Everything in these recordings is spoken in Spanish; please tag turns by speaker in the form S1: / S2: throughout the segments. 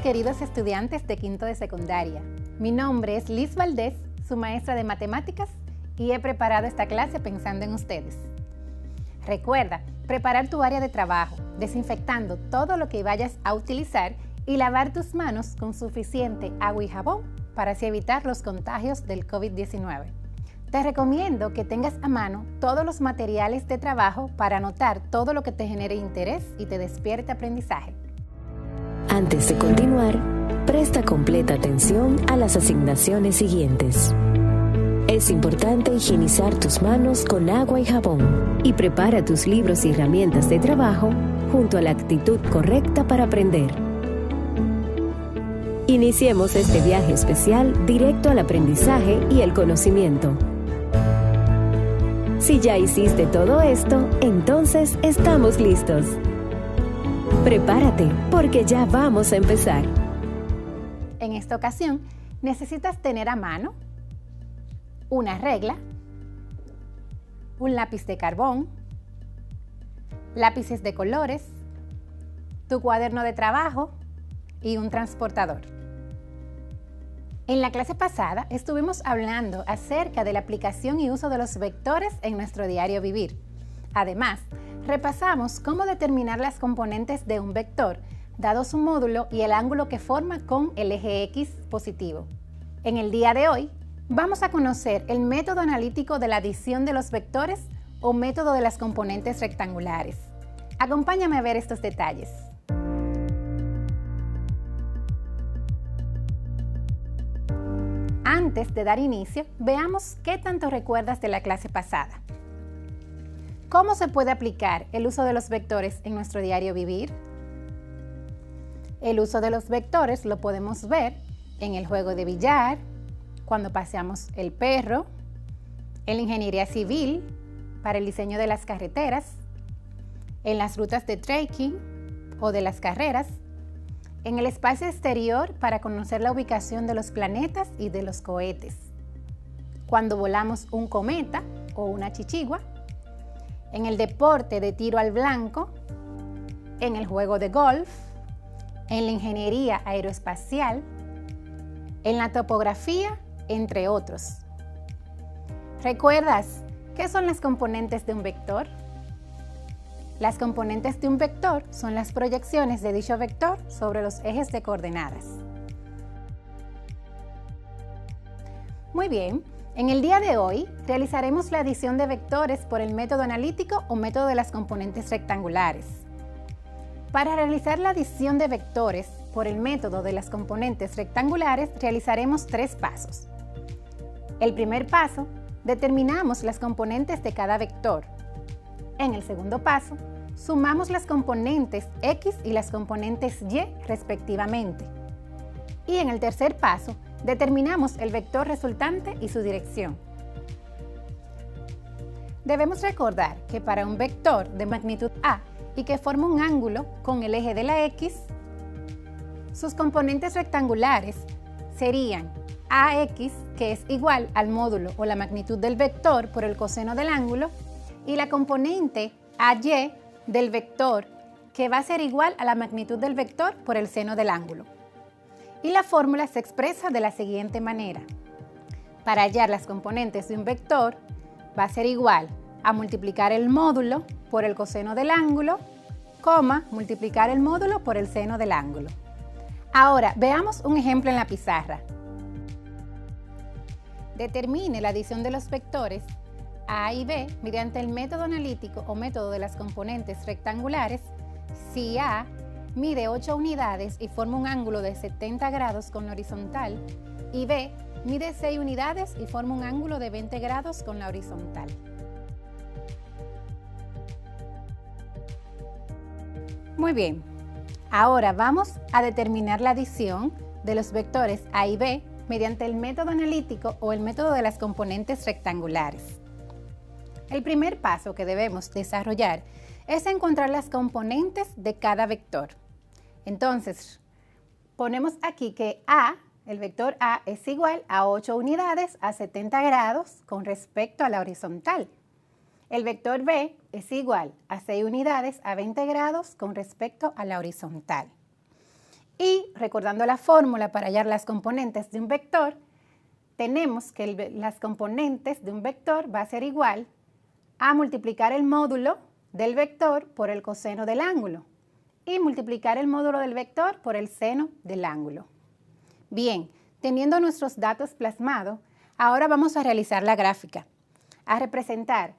S1: Queridos estudiantes de quinto de secundaria, mi nombre es Liz Valdés, su maestra de matemáticas, y he preparado esta clase pensando en ustedes. Recuerda preparar tu área de trabajo, desinfectando todo lo que vayas a utilizar y lavar tus manos con suficiente agua y jabón para así evitar los contagios del COVID-19. Te recomiendo que tengas a mano todos los materiales de trabajo para anotar todo lo que te genere interés y te despierte aprendizaje.
S2: Antes de continuar, presta completa atención a las asignaciones siguientes. Es importante higienizar tus manos con agua y jabón y prepara tus libros y herramientas de trabajo junto a la actitud correcta para aprender. Iniciemos este viaje especial directo al aprendizaje y el conocimiento. Si ya hiciste todo esto, entonces estamos listos. Prepárate, porque ya vamos a empezar.
S1: En esta ocasión, necesitas tener a mano una regla, un lápiz de carbón, lápices de colores, tu cuaderno de trabajo y un transportador. En la clase pasada estuvimos hablando acerca de la aplicación y uso de los vectores en nuestro diario vivir. Además, repasamos cómo determinar las componentes de un vector, dado su módulo y el ángulo que forma con el eje X positivo. En el día de hoy, vamos a conocer el método analítico de la adición de los vectores o método de las componentes rectangulares. Acompáñame a ver estos detalles. Antes de dar inicio, veamos qué tanto recuerdas de la clase pasada. ¿Cómo se puede aplicar el uso de los vectores en nuestro diario vivir? El uso de los vectores lo podemos ver en el juego de billar, cuando paseamos el perro, en la ingeniería civil, para el diseño de las carreteras, en las rutas de trekking o de las carreras, en el espacio exterior para conocer la ubicación de los planetas y de los cohetes, cuando volamos un cometa o una chichigua, en el deporte de tiro al blanco, en el juego de golf, en la ingeniería aeroespacial, en la topografía, entre otros. ¿Recuerdas qué son las componentes de un vector? Las componentes de un vector son las proyecciones de dicho vector sobre los ejes de coordenadas. Muy bien. En el día de hoy, realizaremos la adición de vectores por el método analítico o método de las componentes rectangulares. Para realizar la adición de vectores por el método de las componentes rectangulares, realizaremos 3 pasos. El primer paso, determinamos las componentes de cada vector. En el segundo paso, sumamos las componentes X y las componentes Y respectivamente. Y en el tercer paso, determinamos el vector resultante y su dirección. Debemos recordar que para un vector de magnitud A y que forma un ángulo con el eje de la X, Sus componentes rectangulares serían AX, que es igual al módulo o la magnitud del vector por el coseno del ángulo, y la componente AY del vector, que va a ser igual a la magnitud del vector por el seno del ángulo. Y la fórmula se expresa de la siguiente manera. Para hallar las componentes de un vector, va a ser igual a multiplicar el módulo por el coseno del ángulo, coma, multiplicar el módulo por el seno del ángulo. Ahora, veamos un ejemplo en la pizarra. Determine la adición de los vectores A y B mediante el método analítico o método de las componentes rectangulares si A mide 8 unidades y forma un ángulo de 70 grados con la horizontal y B mide 6 unidades y forma un ángulo de 20 grados con la horizontal. Muy bien, ahora vamos a determinar la adición de los vectores A y B mediante el método analítico o el método de las componentes rectangulares. El primer paso que debemos desarrollar es encontrar las componentes de cada vector. Entonces, ponemos aquí que A, el vector A, es igual a 8 unidades a 70 grados con respecto a la horizontal. El vector B es igual a 6 unidades a 20 grados con respecto a la horizontal. Y recordando la fórmula para hallar las componentes de un vector, tenemos que las componentes de un vector va a ser igual a multiplicar el módulo del vector por el coseno del ángulo y multiplicar el módulo del vector por el seno del ángulo. Bien, teniendo nuestros datos plasmados, ahora vamos a realizar la gráfica, a representar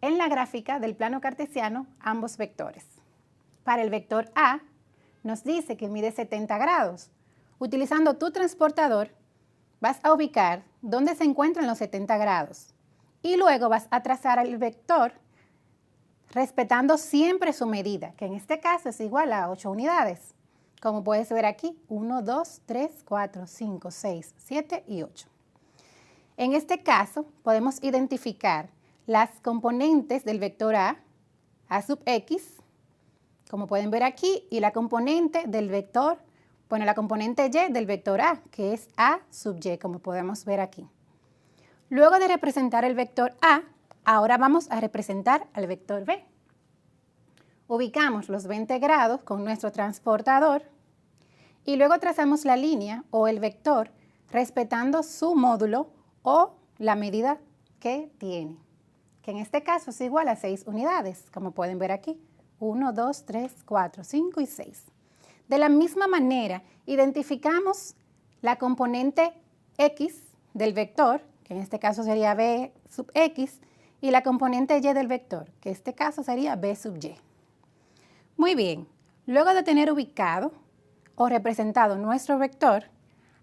S1: en la gráfica del plano cartesiano ambos vectores. Para el vector A, nos dice que mide 70 grados. Utilizando tu transportador, vas a ubicar dónde se encuentran los 70 grados y luego vas a trazar el vector respetando siempre su medida, que en este caso es igual a 8 unidades. Como puedes ver aquí, 1, 2, 3, 4, 5, 6, 7 y 8. En este caso, podemos identificar las componentes del vector A sub X, como pueden ver aquí, y la componente del vector, bueno, la componente Y del vector A, que es A sub Y, como podemos ver aquí. Luego de representar el vector A, ahora vamos a representar al vector B. Ubicamos los 20 grados con nuestro transportador y luego trazamos la línea o el vector respetando su módulo o la medida que tiene, que en este caso es igual a 6 unidades, como pueden ver aquí. 1, 2, 3, 4, 5 y 6. De la misma manera, identificamos la componente X del vector, que en este caso sería B sub X, y la componente Y del vector, que en este caso sería B sub Y. Muy bien, luego de tener ubicado o representado nuestro vector,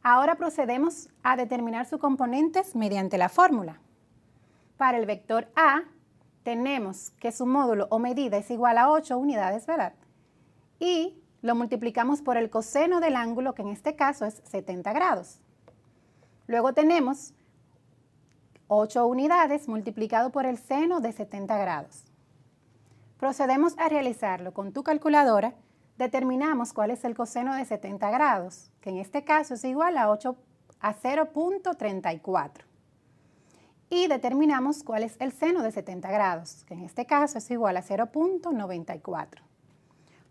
S1: ahora procedemos a determinar sus componentes mediante la fórmula. Para el vector A, tenemos que su módulo o medida es igual a 8 unidades, ¿verdad? Y lo multiplicamos por el coseno del ángulo, que en este caso es 70 grados. Luego tenemos 8 unidades multiplicado por el seno de 70 grados. Procedemos a realizarlo con tu calculadora. Determinamos cuál es el coseno de 70 grados, que en este caso es igual a 0.34. Y determinamos cuál es el seno de 70 grados, que en este caso es igual a 0.94.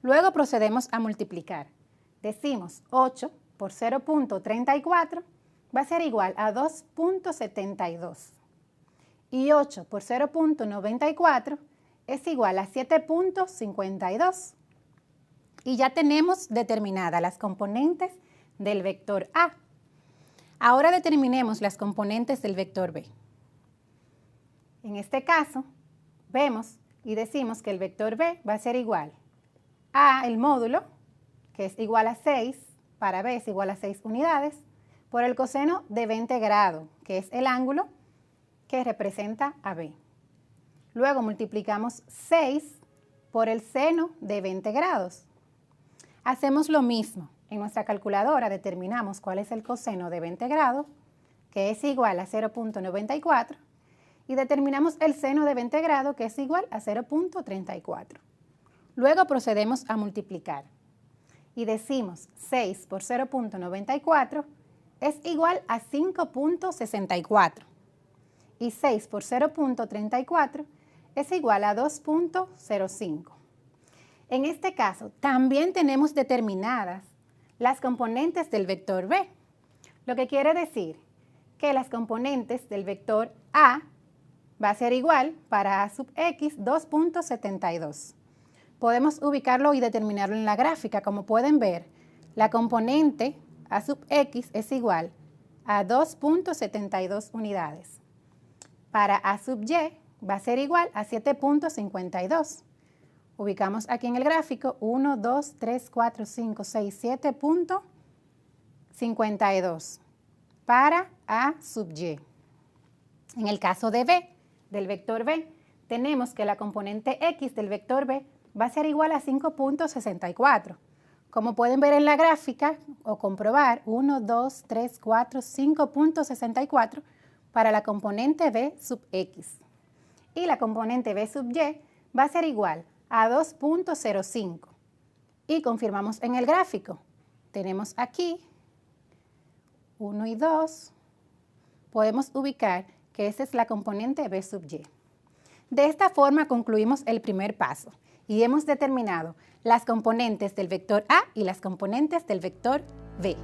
S1: Luego procedemos a multiplicar. Decimos 8 por 0.34 va a ser igual a 2.72. Y 8 por 0.94 es igual a 7.52. Y ya tenemos determinadas las componentes del vector A. Ahora determinemos las componentes del vector B. En este caso, vemos y decimos que el vector B va a ser igual a el módulo, que es igual a 6, para B es igual a 6 unidades, por el coseno de 20 grados, que es el ángulo que representa a B. Luego multiplicamos 6 por el seno de 20 grados. Hacemos lo mismo. En nuestra calculadora determinamos cuál es el coseno de 20 grados, que es igual a 0.94, y determinamos el seno de 20 grados, que es igual a 0.34. Luego procedemos a multiplicar. y decimos 6 por 0.94 es igual a 5.64 y 6 por 0.34 es igual a 2.05. En este caso, también tenemos determinadas las componentes del vector b, lo que quiere decir que las componentes del vector a va a ser igual para a sub x 2.72. Podemos ubicarlo y determinarlo en la gráfica. Como pueden ver, la componente a sub x es igual a 2.72 unidades. Para a sub y va a ser igual a 7.52. Ubicamos aquí en el gráfico 1, 2, 3, 4, 5, 6, 7.52 para a sub y. En el caso de b, del vector b, tenemos que la componente x del vector b va a ser igual a 5.64. Como pueden ver en la gráfica o comprobar, 1, 2, 3, 4, 5.64 para la componente b sub x. Y la componente b sub y va a ser igual a 2.05. Y confirmamos en el gráfico. Tenemos aquí 1 y 2. Podemos ubicar que esa es la componente b sub y. De esta forma concluimos el primer paso y hemos determinado las componentes del vector a y las componentes del vector b.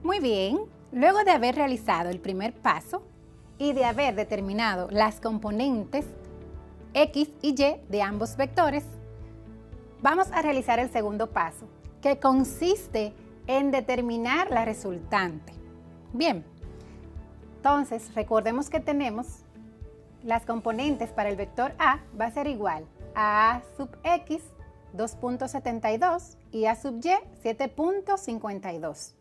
S1: Muy bien, luego de haber realizado el primer paso y de haber determinado las componentes x y y de ambos vectores, vamos a realizar el segundo paso, que consiste en determinar la resultante. Bien, entonces recordemos que tenemos las componentes para el vector a va a ser igual a a sub x 2.72 y a sub y 7.52.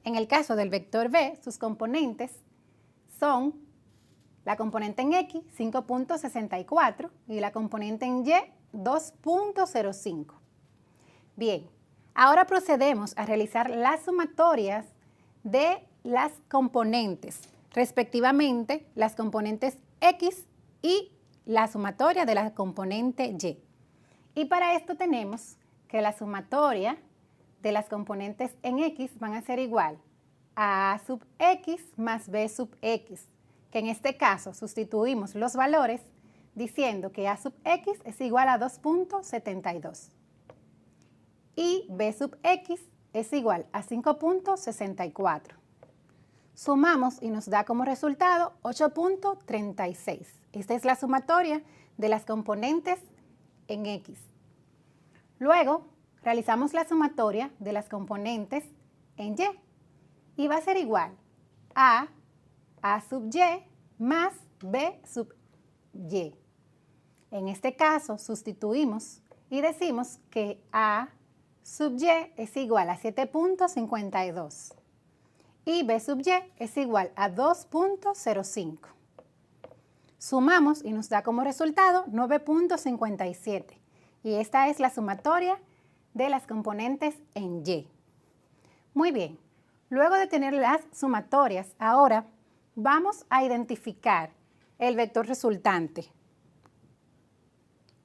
S1: En el caso del vector b, sus componentes son la componente en x 5.64 y la componente en y 2.05. Bien, ahora procedemos a realizar las sumatorias de las componentes, respectivamente las componentes x y la sumatoria de la componente y. Y para esto tenemos que la sumatoria de las componentes en x van a ser igual a sub x más b sub x, que en este caso sustituimos los valores diciendo que a sub x es igual a 2.72 y b sub x es igual a 5.64. Sumamos y nos da como resultado 8.36. Esta es la sumatoria de las componentes en x. Luego, realizamos la sumatoria de las componentes en y va a ser igual a sub y más b sub y. En este caso sustituimos y decimos que a sub y es igual a 7.52 y b sub y es igual a 2.05. Sumamos y nos da como resultado 9.57 y esta es la sumatoria de las componentes en y. Muy bien, luego de tener las sumatorias, ahora vamos a identificar el vector resultante.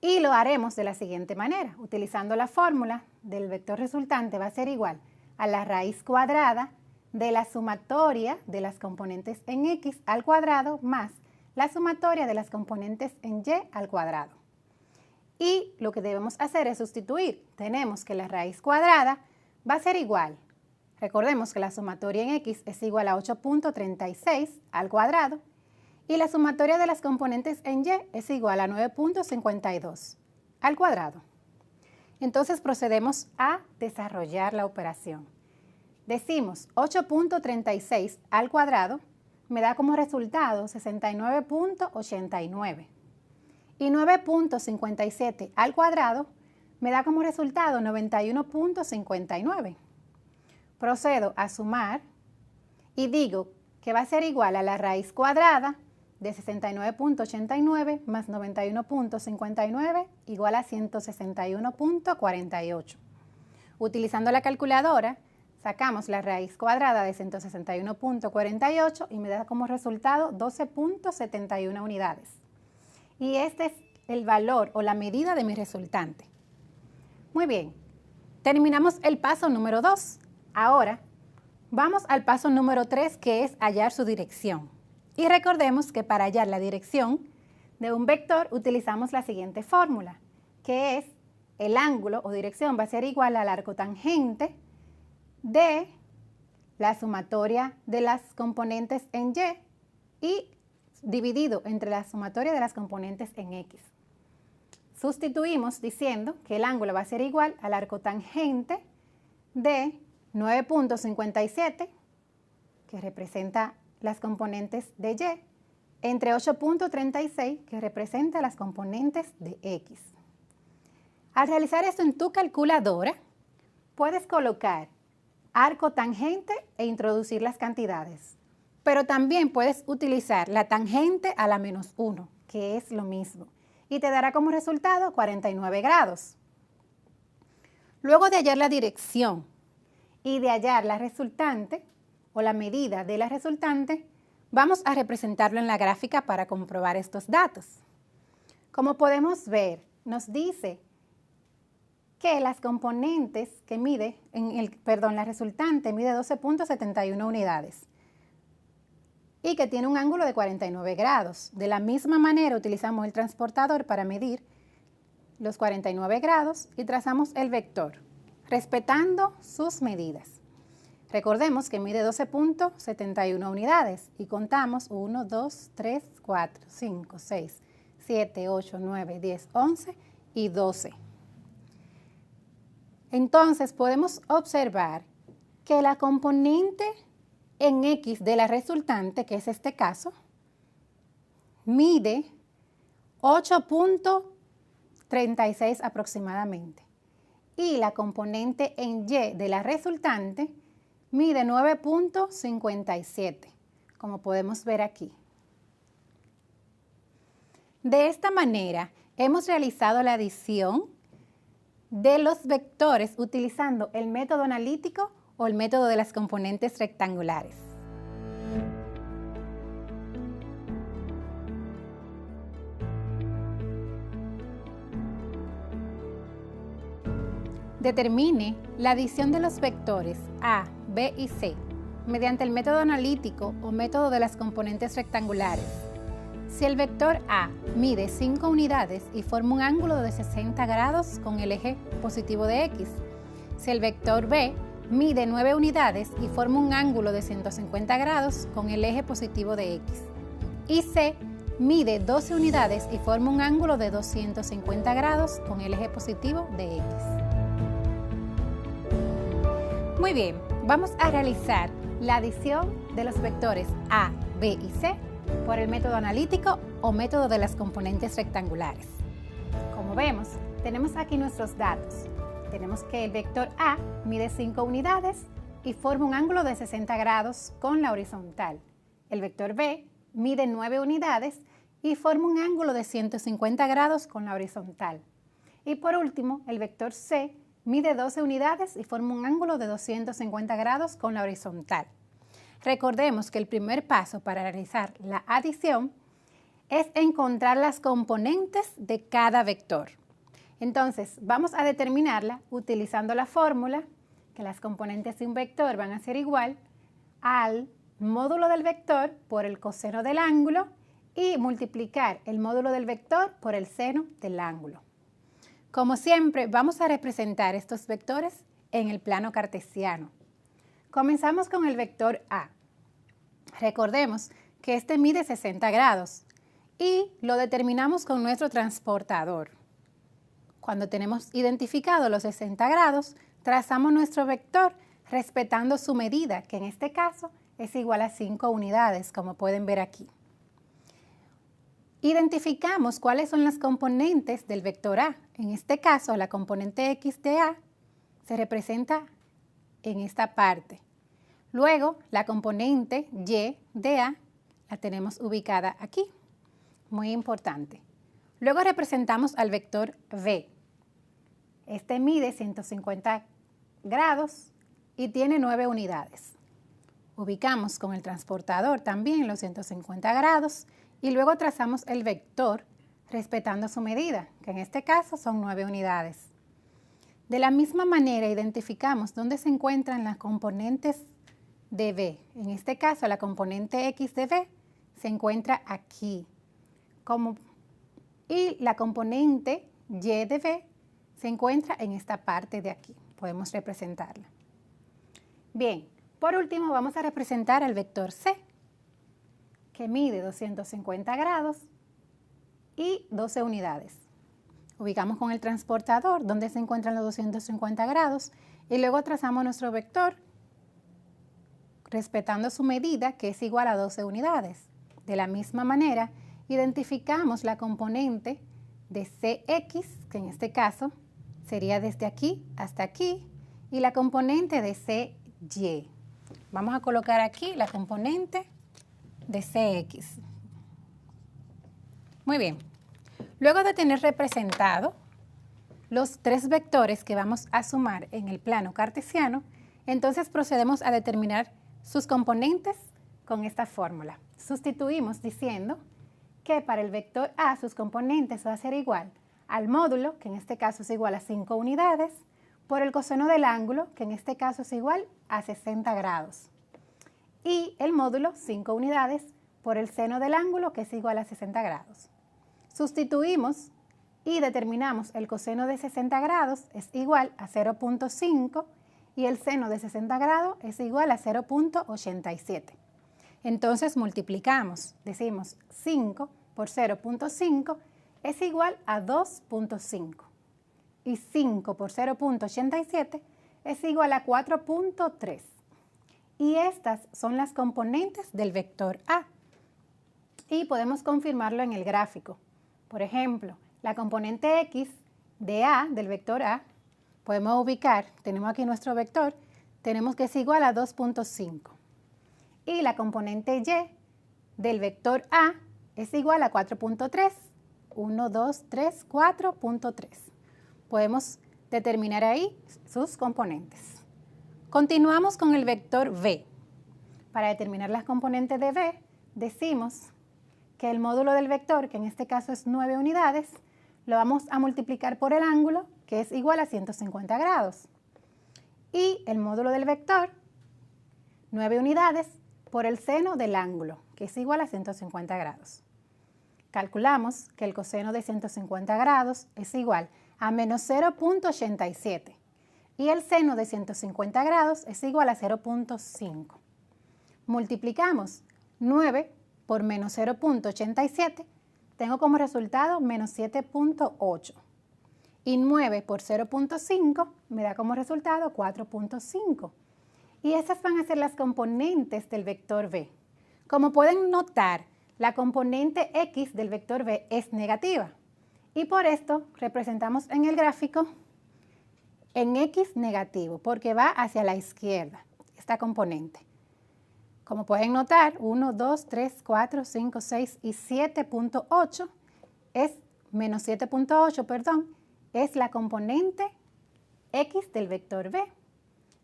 S1: Y lo haremos de la siguiente manera, utilizando la fórmula del vector resultante va a ser igual a la raíz cuadrada de la sumatoria de las componentes en x al cuadrado más la sumatoria de las componentes en y al cuadrado. Y lo que debemos hacer es sustituir. Tenemos que la raíz cuadrada va a ser igual. Recordemos que la sumatoria en x es igual a 8.36 al cuadrado y la sumatoria de las componentes en y es igual a 9.52 al cuadrado. Entonces procedemos a desarrollar la operación. Decimos 8.36 al cuadrado me da como resultado 69.89 y 9.57 al cuadrado me da como resultado 91.59. Procedo a sumar y digo que va a ser igual a la raíz cuadrada de 69.89 más 91.59 igual a 161.48. Utilizando la calculadora Sacamos la raíz cuadrada de 161.48 y me da como resultado 12.71 unidades. Y este es el valor o la medida de mi resultante. Muy bien, terminamos el paso número 2. Ahora vamos al paso número 3, que es hallar su dirección. Y recordemos que para hallar la dirección de un vector utilizamos la siguiente fórmula, que es el ángulo o dirección va a ser igual al arco tangente de la sumatoria de las componentes en Y y dividido entre la sumatoria de las componentes en X. Sustituimos diciendo que el ángulo va a ser igual al arco tangente de 9.57, que representa las componentes de Y, entre 8.36, que representa las componentes de X. Al realizar esto en tu calculadora, puedes colocar arco tangente e introducir las cantidades. Pero también puedes utilizar la tangente a la menos 1, que es lo mismo, y te dará como resultado 49 grados. Luego de hallar la dirección y de hallar la resultante o la medida de la resultante, vamos a representarlo en la gráfica para comprobar estos datos. Como podemos ver, nos dice que las componentes que mide, la resultante mide 12.71 unidades y que tiene un ángulo de 49 grados. De la misma manera utilizamos el transportador para medir los 49 grados y trazamos el vector, respetando sus medidas. Recordemos que mide 12.71 unidades y contamos 1, 2, 3, 4, 5, 6, 7, 8, 9, 10, 11 y 12. Entonces podemos observar que la componente en X de la resultante, que es este caso, mide 8.36 aproximadamente. Y la componente en Y de la resultante mide 9.57, como podemos ver aquí. De esta manera, hemos realizado la adición de los vectores utilizando el método analítico o el método de las componentes rectangulares. Determine la adición de los vectores A, B y C mediante el método analítico o método de las componentes rectangulares. Si el vector A mide 5 unidades y forma un ángulo de 60 grados con el eje positivo de X, si el vector B mide 9 unidades y forma un ángulo de 150 grados con el eje positivo de X, y C mide 12 unidades y forma un ángulo de 250 grados con el eje positivo de X. Muy bien, vamos a realizar la adición de los vectores A, B y C por el método analítico o método de las componentes rectangulares. Como vemos, tenemos aquí nuestros datos. Tenemos que el vector A mide 5 unidades y forma un ángulo de 60 grados con la horizontal. El vector B mide 9 unidades y forma un ángulo de 150 grados con la horizontal. Y por último, el vector C mide 12 unidades y forma un ángulo de 250 grados con la horizontal. Recordemos que el primer paso para realizar la adición es encontrar las componentes de cada vector. Entonces, vamos a determinarla utilizando la fórmula que las componentes de un vector van a ser igual al módulo del vector por el coseno del ángulo y multiplicar el módulo del vector por el seno del ángulo. Como siempre, vamos a representar estos vectores en el plano cartesiano. Comenzamos con el vector A. Recordemos que este mide 60 grados y lo determinamos con nuestro transportador. Cuando tenemos identificado los 60 grados, trazamos nuestro vector respetando su medida, que en este caso es igual a 5 unidades, como pueden ver aquí. Identificamos cuáles son las componentes del vector A. En este caso, la componente X de A se representa en esta parte. Luego, la componente Y de A la tenemos ubicada aquí. Muy importante. Luego representamos al vector B. Este mide 150 grados y tiene 9 unidades. Ubicamos con el transportador también los 150 grados y luego trazamos el vector respetando su medida, que en este caso son 9 unidades. De la misma manera identificamos dónde se encuentran las componentes de B. En este caso la componente X de B se encuentra aquí. Y la componente Y de B se encuentra en esta parte de aquí. Podemos representarla. Bien, por último vamos a representar el vector C, que mide 250 grados y 12 unidades. Ubicamos con el transportador donde se encuentran los 250 grados y luego trazamos nuestro vector respetando su medida, que es igual a 12 unidades. De la misma manera, identificamos la componente de CX, que en este caso sería desde aquí hasta aquí, y la componente de CY. Vamos a colocar aquí la componente de CX. Muy bien. Luego de tener representado los 3 vectores que vamos a sumar en el plano cartesiano, entonces procedemos a determinar sus componentes con esta fórmula. Sustituimos diciendo que para el vector A sus componentes va a ser igual al módulo, que en este caso es igual a 5 unidades, por el coseno del ángulo, que en este caso es igual a 60 grados. Y el módulo, 5 unidades, por el seno del ángulo, que es igual a 60 grados. Sustituimos y determinamos el coseno de 60 grados es igual a 0.5 y el seno de 60 grados es igual a 0.87. Entonces multiplicamos, decimos 5 por 0.5 es igual a 2.5 y 5 por 0.87 es igual a 4.3. Y estas son las componentes del vector A. Y podemos confirmarlo en el gráfico. Por ejemplo, la componente X de A, del vector A, podemos ubicar, tenemos aquí nuestro vector, tenemos que es igual a 2.5. Y la componente Y del vector A es igual a 4.3. 1, 2, 3, 4.3. Podemos determinar ahí sus componentes. Continuamos con el vector V. Para determinar las componentes de V, decimos que el módulo del vector, que en este caso es 9 unidades, lo vamos a multiplicar por el ángulo, que es igual a 150 grados. Y el módulo del vector, 9 unidades, por el seno del ángulo, que es igual a 150 grados. Calculamos que el coseno de 150 grados es igual a menos 0.87 y el seno de 150 grados es igual a 0.5. Multiplicamos 9 por menos 0.87, tengo como resultado menos 7.8. Y 9 por 0.5 me da como resultado 4.5. Y esas van a ser las componentes del vector V. Como pueden notar, la componente X del vector V es negativa. Y por esto representamos en el gráfico en X negativo, porque va hacia la izquierda, esta componente. Como pueden notar, 1, 2, 3, 4, 5, 6 y 7.8 es menos 7.8, perdón, es la componente X del vector V.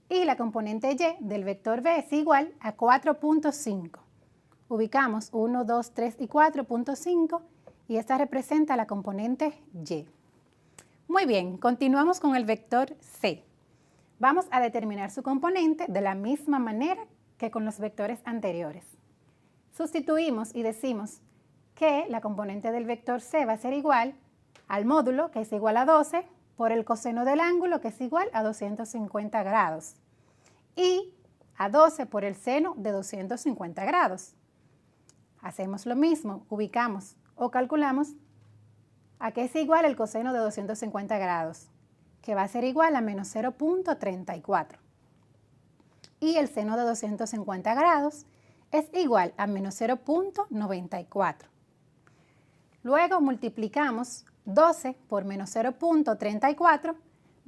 S1: Y la componente Y del vector V es igual a 4.5. Ubicamos 1, 2, 3 y 4.5 y esta representa la componente Y. Muy bien, continuamos con el vector C. Vamos a determinar su componente de la misma manera que con los vectores anteriores. Sustituimos y decimos que la componente del vector C va a ser igual al módulo, que es igual a 12, por el coseno del ángulo, que es igual a 250 grados, y a 12 por el seno de 250 grados. Hacemos lo mismo, ubicamos o calculamos a qué es igual el coseno de 250 grados, que va a ser igual a menos 0.34. Y el seno de 250 grados es igual a menos 0.94. Luego multiplicamos 12 por menos 0.34,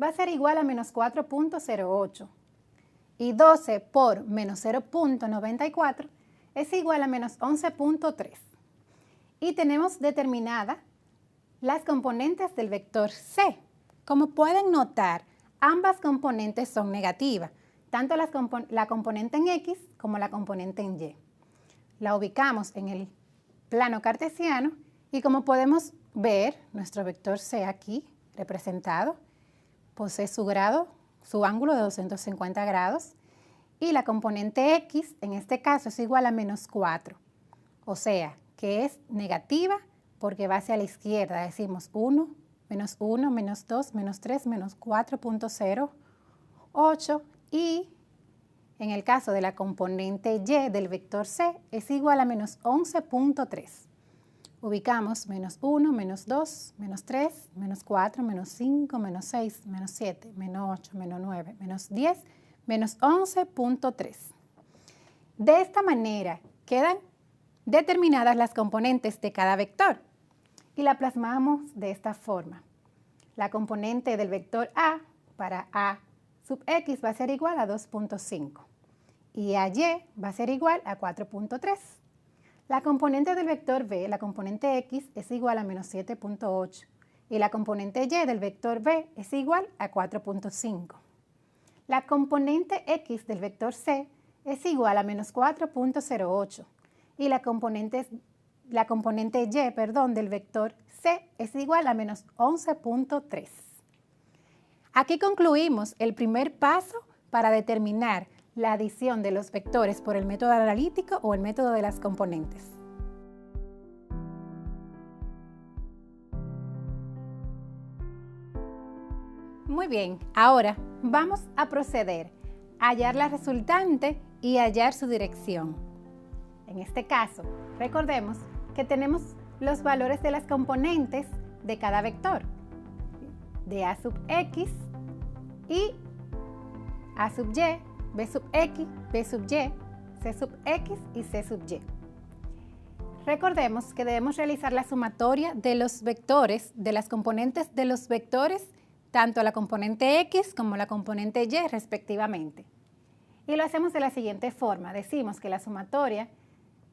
S1: va a ser igual a menos 4.08. Y 12 por menos 0.94 es igual a menos 11.3. Y tenemos determinadas las componentes del vector C. Como pueden notar, ambas componentes son negativas, tanto la componente en X como la componente en Y. La ubicamos en el plano cartesiano y como podemos ver, nuestro vector C aquí representado posee su ángulo de 250 grados y la componente X en este caso es igual a menos 4, o sea que es negativa porque va hacia la izquierda. Decimos 1, menos 2, menos 3, menos 4.08 y en el caso de la componente Y del vector C es igual a menos 11.3. Ubicamos menos 1, menos 2, menos 3, menos 4, menos 5, menos 6, menos 7, menos 8, menos 9, menos 10, menos 11.3. De esta manera quedan determinadas las componentes de cada vector y la plasmamos de esta forma. La componente del vector A para A sub X va a ser igual a 2.5 y a Y va a ser igual a 4.3. La componente del vector B, la componente X, es igual a menos 7.8 y la componente Y del vector B es igual a 4.5. La componente X del vector C es igual a menos 4.08 y la componente Y, del vector C es igual a menos 11.3. Aquí concluimos el primer paso para determinar la adición de los vectores por el método analítico o el método de las componentes. Muy bien, ahora vamos a proceder a hallar la resultante y hallar su dirección. En este caso, recordemos que tenemos los valores de las componentes de cada vector, de A sub X y A sub Y, B sub X, B sub Y, C sub X y C sub Y. Recordemos que debemos realizar la sumatoria de los vectores, de las componentes de los vectores, tanto la componente X como la componente Y respectivamente. Y lo hacemos de la siguiente forma. Decimos que la sumatoria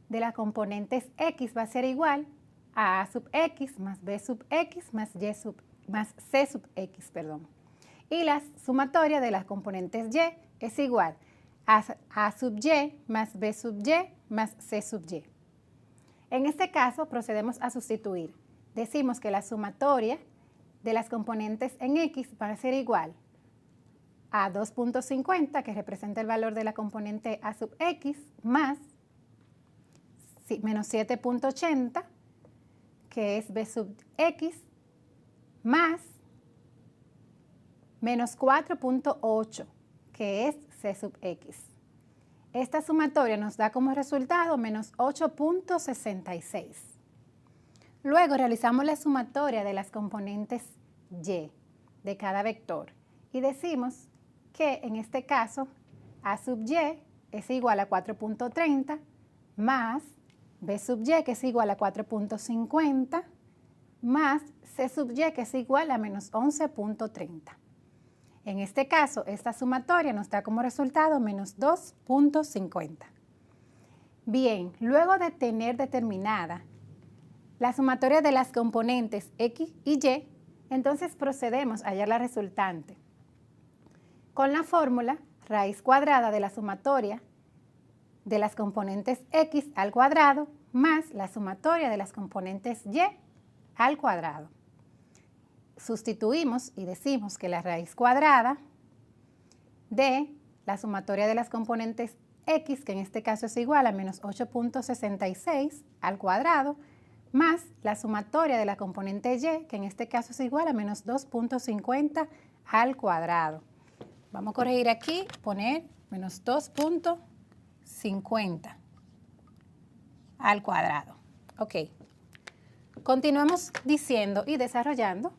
S1: de las componentes X va a ser igual a sub X más B sub X más C sub X, Y la sumatoria de las componentes Y es igual a A sub Y más B sub Y más C sub Y. En este caso procedemos a sustituir. Decimos que la sumatoria de las componentes en X va a ser igual a 2.50, que representa el valor de la componente A sub X, más menos 7.80, que es B sub X, más menos 4.8, que es C sub X. Esta sumatoria nos da como resultado menos 8.66. Luego realizamos la sumatoria de las componentes Y de cada vector y decimos que en este caso A sub Y es igual a 4.30 más B sub Y que es igual a 4.50 más C sub Y que es igual a menos 11.30. En este caso, esta sumatoria nos da como resultado menos 2.50. Bien, luego de tener determinada la sumatoria de las componentes X y Y, entonces procedemos a hallar la resultante. Con la fórmula raíz cuadrada de la sumatoria de las componentes X al cuadrado más la sumatoria de las componentes Y al cuadrado. Sustituimos y decimos que la raíz cuadrada de la sumatoria de las componentes X, que en este caso es igual a menos 8.66 al cuadrado, más la sumatoria de la componente Y, que en este caso es igual a menos 2.50 al cuadrado. Vamos a corregir aquí, poner menos 2.50 al cuadrado. Ok. Continuamos diciendo y desarrollando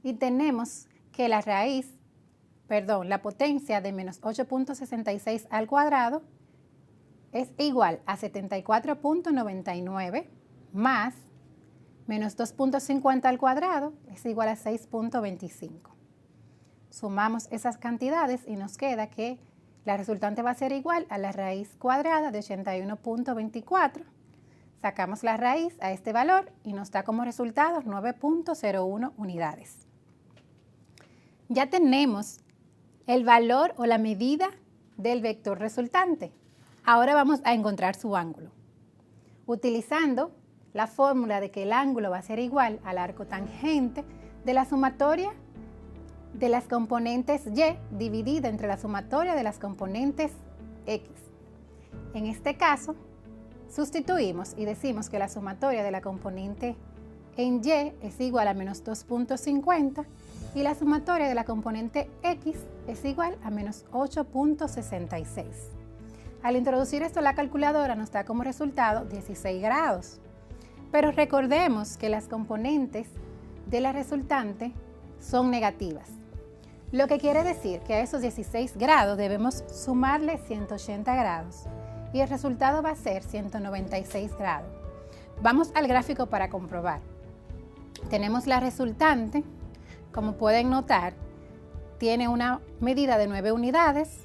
S1: y tenemos que la potencia de menos 8.66 al cuadrado es igual a 74.99 más menos 2.50 al cuadrado es igual a 6.25. Sumamos esas cantidades y nos queda que la resultante va a ser igual a la raíz cuadrada de 81.24. Sacamos la raíz a este valor y nos da como resultado 9.01 unidades. Ya tenemos el valor o la medida del vector resultante. Ahora vamos a encontrar su ángulo, utilizando la fórmula de que el ángulo va a ser igual al arco tangente de la sumatoria de las componentes y dividida entre la sumatoria de las componentes x. En este caso, sustituimos y decimos que la sumatoria de la componente en y es igual a menos 2.50 y la sumatoria de la componente x es igual a menos 8.66. Al introducir esto en la calculadora nos da como resultado 16 grados. Pero recordemos que las componentes de la resultante son negativas, lo que quiere decir que a esos 16 grados debemos sumarle 180 grados y el resultado va a ser 196 grados. Vamos al gráfico para comprobar. Tenemos la resultante, como pueden notar, tiene una medida de 9 unidades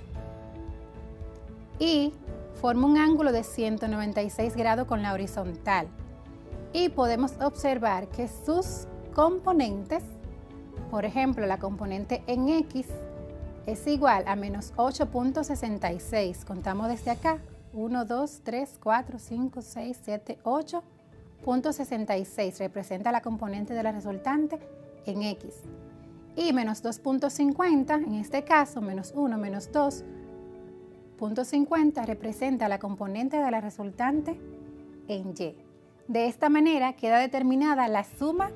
S1: y forma un ángulo de 196 grados con la horizontal. Y podemos observar que sus componentes, por ejemplo, la componente en x es igual a menos 8.66. Contamos desde acá. 1, 2, 3, 4, 5, 6, 7, 8.66 representa la componente de la resultante en x. Y menos 2.50, en este caso, menos 1, menos 2.50 representa la componente de la resultante en y. De esta manera queda determinada la suma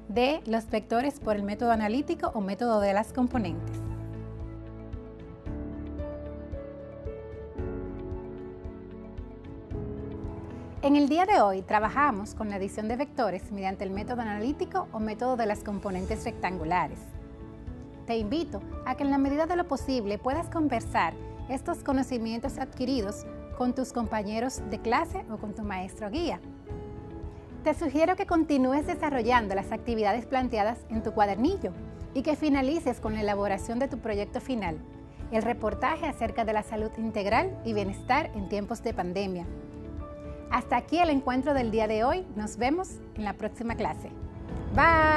S1: de los vectores por el método analítico o método de las componentes. En el día de hoy trabajamos con la adición de vectores mediante el método analítico o método de las componentes rectangulares. Te invito a que en la medida de lo posible puedas conversar estos conocimientos adquiridos con tus compañeros de clase o con tu maestro guía. Te sugiero que continúes desarrollando las actividades planteadas en tu cuadernillo y que finalices con la elaboración de tu proyecto final, el reportaje acerca de la salud integral y bienestar en tiempos de pandemia. Hasta aquí el encuentro del día de hoy. Nos vemos en la próxima clase. Bye.